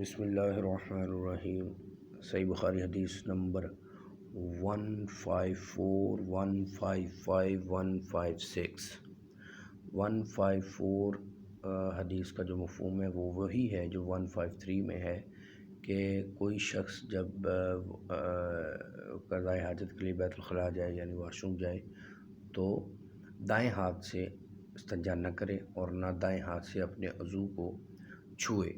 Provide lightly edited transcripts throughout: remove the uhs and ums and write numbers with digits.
بسم اللہ الرحمن الرحیم۔ صحیح بخاری حدیث نمبر 154 155 156 154 حدیث کا جو مفہوم ہے وہ وہی ہے جو 153 میں ہے کہ کوئی شخص جب قضائے حاجت کے لیے بیت الخلاء جائے یعنی واش روم جائے تو دائیں ہاتھ سے استنجا نہ کرے اور نہ دائیں ہاتھ سے اپنے عضو کو چھوئے۔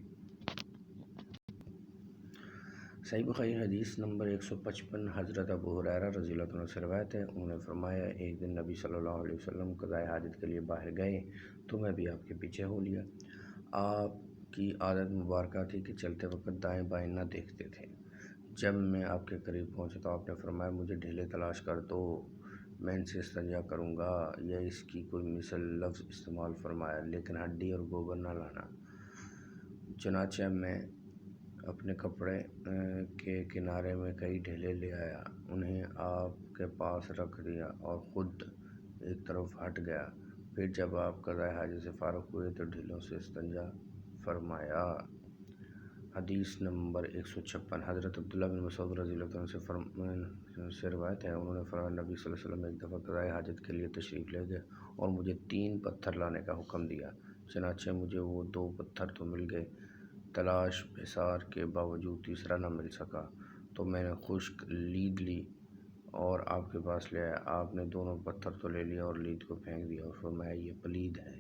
صحیح بخاری حدیث نمبر 155 حضرت ابو ہریرہ رضی اللہ عنہ سے روایت ہے، انہوں نے فرمایا ایک دن نبی صلی اللہ علیہ وسلم قضائے حاجت کے لیے باہر گئے تو میں بھی آپ کے پیچھے ہو لیا۔ آپ کی عادت مبارکہ تھی کہ چلتے وقت دائیں بائیں نہ دیکھتے تھے۔ جب میں آپ کے قریب پہنچا تو آپ نے فرمایا مجھے ڈھیلے تلاش کر دو، میں ان سے استنجا کروں گا، یا اس کی کوئی مثل لفظ استعمال فرمایا، لیکن ہڈی اور گوبر نہ لانا۔ چنانچہ میں اپنے کپڑے کے کنارے میں کئی ڈھیلے لے آیا، انہیں آپ کے پاس رکھ دیا اور خود ایک طرف ہٹ گیا۔ پھر جب آپ قضائے حاجت سے فارغ ہوئے تو ڈھیلوں سے استنجا فرمایا۔ حدیث نمبر 156 حضرت عبداللہ بن مسعود رضی اللہ عنہ سے روایت ہے، انہوں نے فرمایا نبی صلی اللہ علیہ وسلم ایک دفعہ قضائے حاجت کے لیے تشریف لے گئے اور مجھے 3 پتھر لانے کا حکم دیا۔ چنانچہ مجھے وہ 2 پتھر تو مل گئے، تلاش بھسار کے باوجود تیسرا نہ مل سکا، تو میں نے خشک لید لی اور آپ کے پاس لے آیا۔ آپ نے دونوں پتھر تو لے لیا اور لید کو پھینک دیا اور فرمایا یہ پلید ہے۔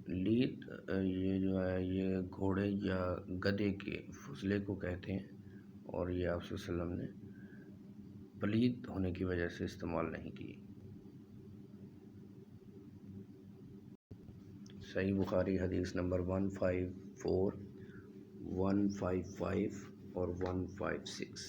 لید یہ جو ہے یہ گھوڑے یا گدھے کے فضلے کو کہتے ہیں، اور یہ آپ صلی اللہ علیہ وسلم نے پلید ہونے کی وجہ سے استعمال نہیں کی۔ صحیح بخاری حدیث نمبر 154 155 اور 156